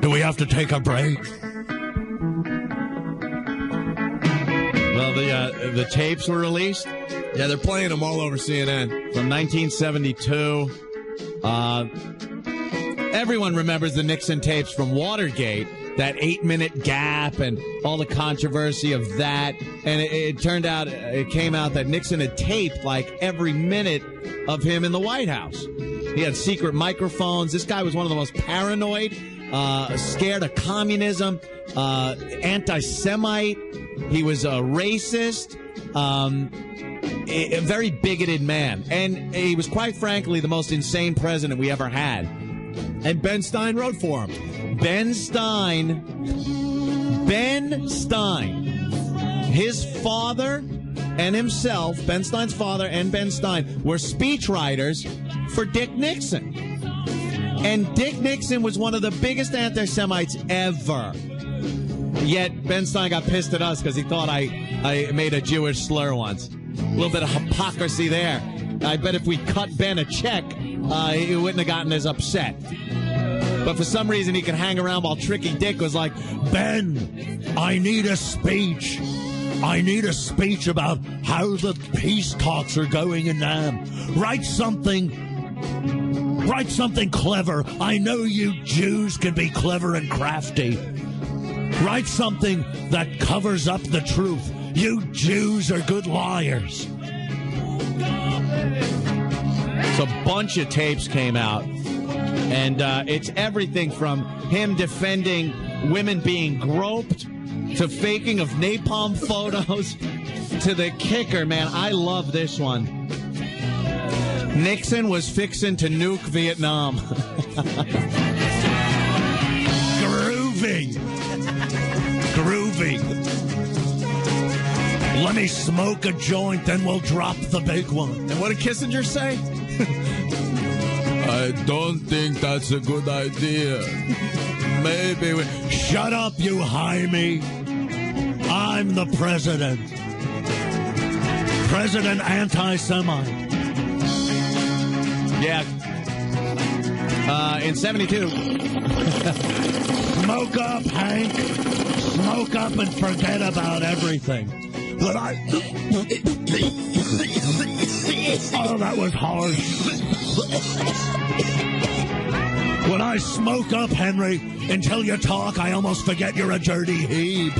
Do we have to take a break? Well, the tapes were released. Yeah, they're playing them all over CNN. From 1972. Everyone remembers the Nixon tapes from Watergate, that 8-minute gap and all the controversy of that. And it turned out, it came out that Nixon had taped like every minute of him in the White House. He had secret microphones. This guy was one of the most paranoid, scared of communism, anti-Semite. He was a racist, a very bigoted man. And he was, quite frankly, the most insane president we ever had. And Ben Stein wrote for him. Ben Stein, his father and himself, Ben Stein's father and Ben Stein, were speechwriters for Dick Nixon. And Dick Nixon was one of the biggest anti-Semites ever. Yet Ben Stein got pissed at us because he thought I made a Jewish slur once. A little bit of hypocrisy there. I bet if we cut Ben a check, he wouldn't have gotten as upset. But for some reason, he could hang around while Tricky Dick was like, Ben, I need a speech. I need a speech about how the peace talks are going in Nam. Write something clever. I know you Jews can be clever and crafty. Write something that covers up the truth. You Jews are good liars. So a bunch of tapes came out, and it's everything from him defending women being groped to faking of napalm photos to the kicker, man. I love this one. Nixon was fixing to nuke Vietnam. Groovy. Let me smoke a joint, then we'll drop the big one. And what did Kissinger say? I don't think that's a good idea. Maybe we... Shut up, you Jaime. I'm the president. President anti-Semite. Yeah. In 72. Smoke up, Hank. Smoke up and forget about everything. But oh, that was harsh. When I smoke up, Henry, until you talk, I almost forget you're a dirty heeb.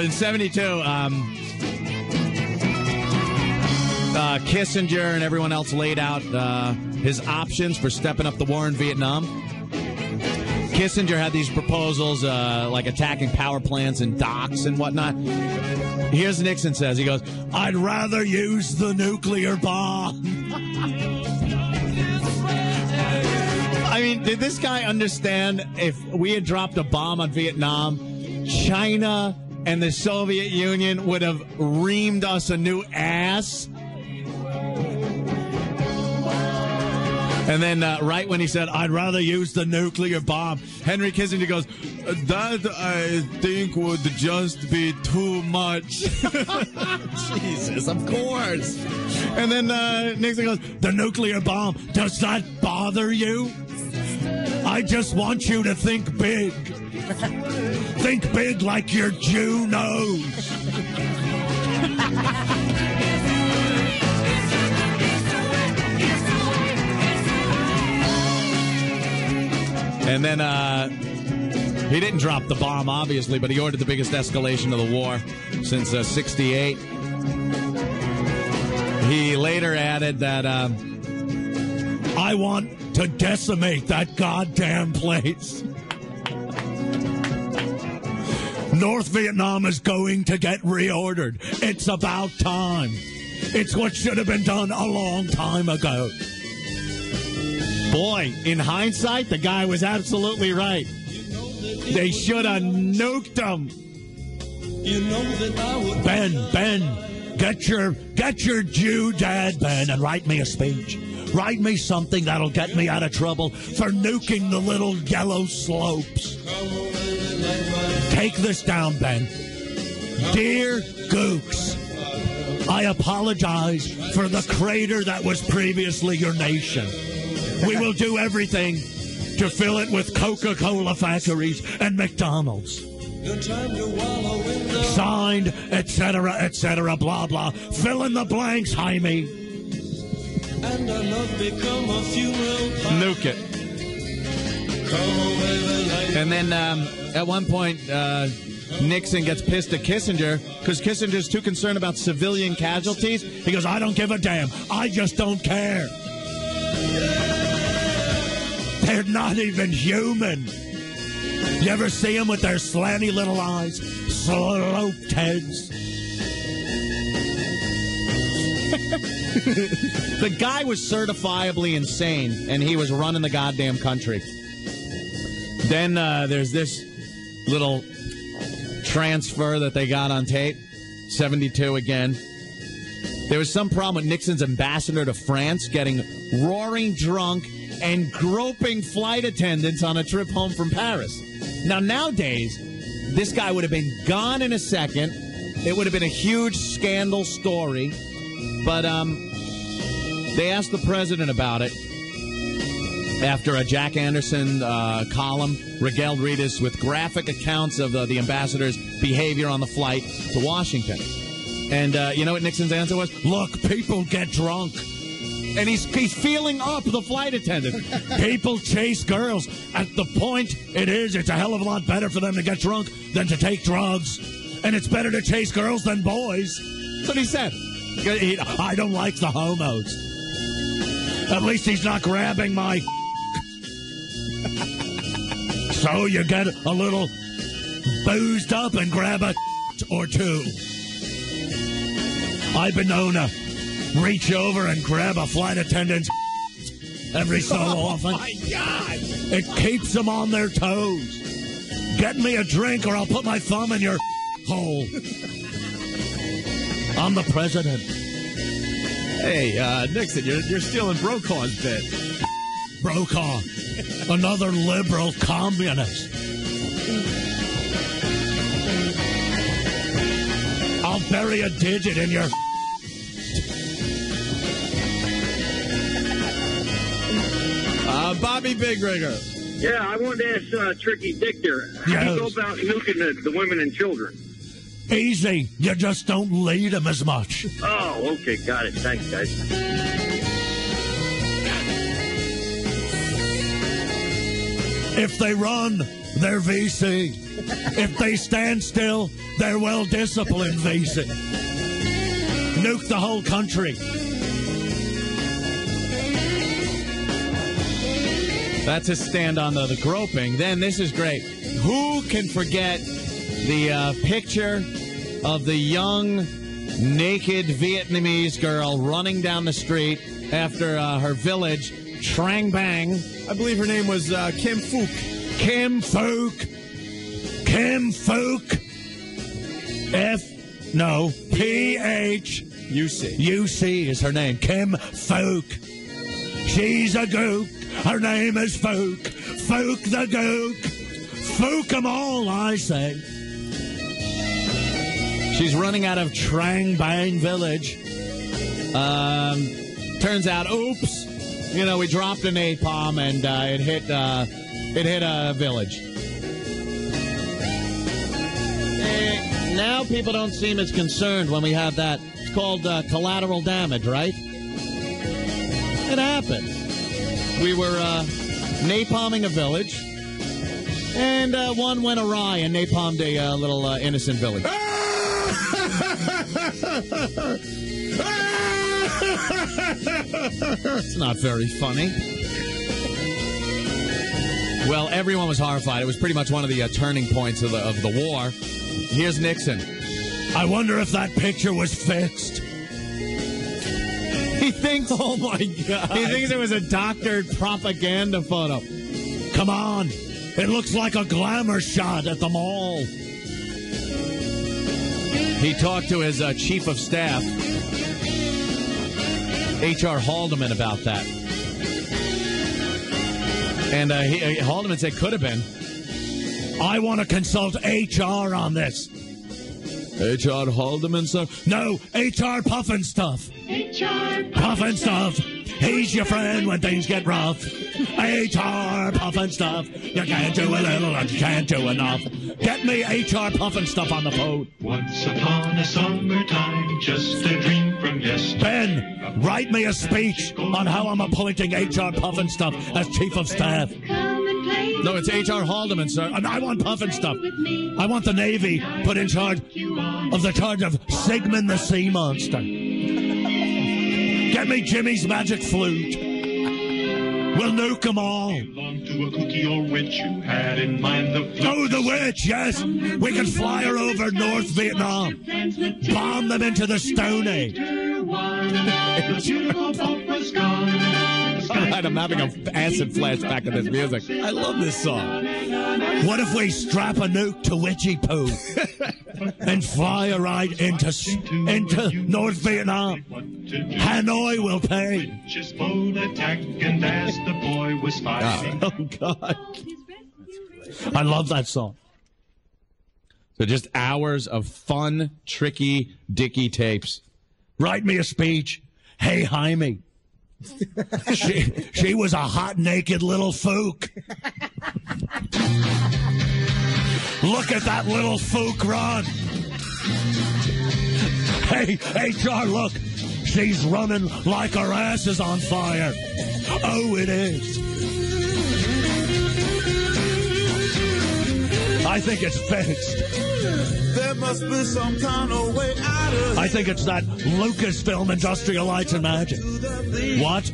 In 72, Kissinger and everyone else laid out his options for stepping up the war in Vietnam. Kissinger had these proposals like attacking power plants and docks and whatnot. Here's what Nixon says. He goes, I'd rather use the nuclear bomb. I mean, did this guy understand if we had dropped a bomb on Vietnam, China and the Soviet Union would have reamed us a new ass? And then right when he said, I'd rather use the nuclear bomb, Henry Kissinger goes, that I think would just be too much. Jesus, of course. And then Nixon goes, the nuclear bomb, does that bother you? I just want you to think big. Think big like your Jew nose. And then he didn't drop the bomb, obviously, but he ordered the biggest escalation of the war since 68. He later added that I want to decimate that goddamn place. North Vietnam is going to get reordered. It's about time. It's what should have been done a long time ago. Boy, in hindsight, the guy was absolutely right. They should have nuked him. Ben, get your Jew dad, Ben, and write me a speech. Write me something that'll get me out of trouble for nuking the little yellow slopes. Take this down, Ben. Dear Gooks, I apologize for the crater that was previously your nation. We will do everything to fill it with Coca-Cola factories and McDonald's. Signed, etc., blah, blah. Fill in the blanks, Jaime. Nuke it. And then at one point, Nixon gets pissed at Kissinger because Kissinger's too concerned about civilian casualties. He goes, I don't give a damn. I just don't care. They're not even human. You ever see them with their slanty little eyes? Sloped heads. The guy was certifiably insane, and he was running the goddamn country. Then there's this little transfer that they got on tape. 72 again. There was some problem with Nixon's ambassador to France getting roaring drunk and groping flight attendants on a trip home from Paris. Now, nowadays, this guy would have been gone in a second. It would have been a huge scandal story. But they asked the president about it after a Jack Anderson column regaled readers with graphic accounts of the ambassador's behavior on the flight to Washington. And you know what Nixon's answer was? Look, people get drunk. And he's feeling up the flight attendant. People chase girls. At the point it's a hell of a lot better for them to get drunk than to take drugs. And it's better to chase girls than boys. That's what he said. I don't like the homos. At least he's not grabbing my... So you get a little boozed up and grab a or two. I've been known to reach over and grab a flight attendant's every so often. Oh, my God! It keeps them on their toes. Get me a drink or I'll put my thumb in your hole. I'm the president. Hey, Nixon, you're stealing Brokaw's bit. Brokaw, another liberal communist. I'll bury a digit in your... Bobby Bigringer. Yeah, I wanted to ask Tricky Dick there. How do you go about nuking the women and children? Easy. You just don't lead them as much. Oh, okay. Got it. Thanks, guys. If they run, they're VC. If they stand still, they're well-disciplined VC. Nuke the whole country. That's his stand on the groping. Then this is great. Who can forget the picture of the young, naked Vietnamese girl running down the street after her village, Trang Bang? I believe her name was Kim Phuc. Kim Phuc. Kim Phuc. P-H. U-C is her name. Kim Phuc. She's a gook. Her name is Phuc. Phuc the gook. Phuc 'em all, I say. She's running out of Trang Bang village. Turns out, oops. You know, we dropped a napalm and it hit a village. Now people don't seem as concerned when we have that. It's called collateral damage, right? It happened. We were napalming a village, and one went awry and napalmed a little innocent village. It's not very funny. Well, everyone was horrified. It was pretty much one of the turning points of the war. Here's Nixon. I wonder if that picture was fixed. He thinks, oh my God. He thinks it was a doctored propaganda photo. Come on. It looks like a glamour shot at the mall. He talked to his chief of staff, H.R. Haldeman, about that. And Haldeman said, could have been. I want to consult HR on this. H.R. Haldeman, sir? No, H.R. Puffin Stuff. H.R. Puffin Stuff. He's your friend when things get rough. H.R. Puffin Stuff. You can't do a little and you can't do enough. Get me H.R. Puffin Stuff on the phone. Once upon a summertime, just a dream from yesterday. Ben, write me a speech on how I'm appointing H.R. Puffin Stuff as Chief of Staff. No, it's H.R. Haldeman, sir. I want Puffin Stuff. I want the Navy put in charge of Sigmund the Sea Monster. Get me Jimmy's magic flute. We'll nuke them all. To a cookie or witch you had in mind the flute. Oh, the witch, yes. We can fly her over North Vietnam. Bomb them into the Stone Age. All right, I'm having an acid flashback of this music. I love this song. What if we strap a nuke to Witchy Poo and fly her right into North Vietnam? Hanoi will pay. Oh, God. I love that song. So just hours of fun, tricky, dicky tapes. Write me a speech. Hey, Jaime. She was a hot, naked little fook. Look at that little fook run. Hey, HR, look. She's running like her ass is on fire. Oh, it is. I think it's fixed. There must be some kind of way out of it. I think it's that Lucasfilm Industrial Lights and Magic. What?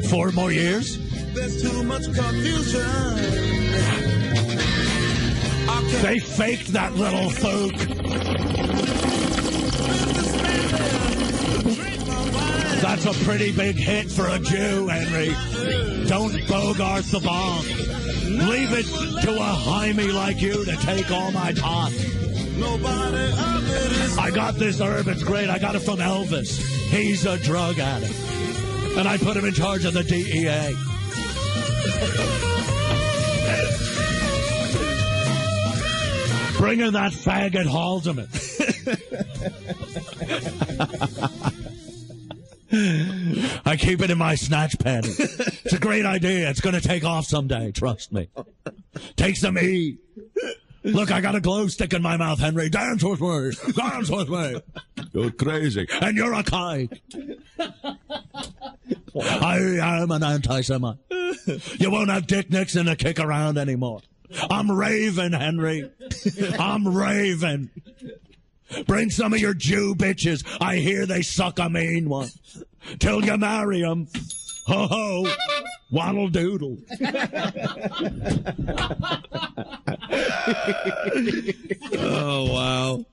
4 more years? There's too much confusion. They faked that little folk. That's a pretty big hit for a Jew, Henry. Don't bogart the bomb. Leave it to a Jaime like you to take all my pot. I got this herb. It's great. I got it from Elvis. He's a drug addict. And I put him in charge of the DEA. Bring in that faggot Haldeman. I keep it in my snatch panty. It's a great idea. It's going to take off someday. Trust me. Take some E. Look, I got a glow stick in my mouth, Henry. Dance with me. Dance with me. You're crazy. And you're a kike. I am an anti-Semite. You won't have Dick Nixon to kick around anymore. I'm raving, Henry. I'm raving. Bring some of your Jew bitches. I hear they suck a mean one. Till you marry them. Ho ho. Waddle doodle. Oh, wow.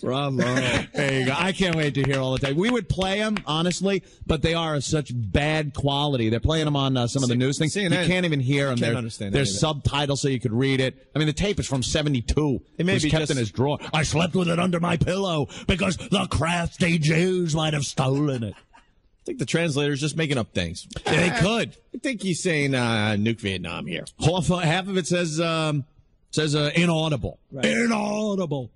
Bravo. There you go. I can't wait to hear all the time. We would play them, honestly, but they are of such bad quality. They're playing them on some of the news things. CNN, you can't even hear them. There's subtitles so you could read it. I mean, the tape is from 72. It may be kept in his drawer. I slept with it under my pillow because the crafty Jews might have stolen it. I think the translator's just making up things. They could. I think he's saying nuke Vietnam here. Half of it says inaudible. Right. Inaudible.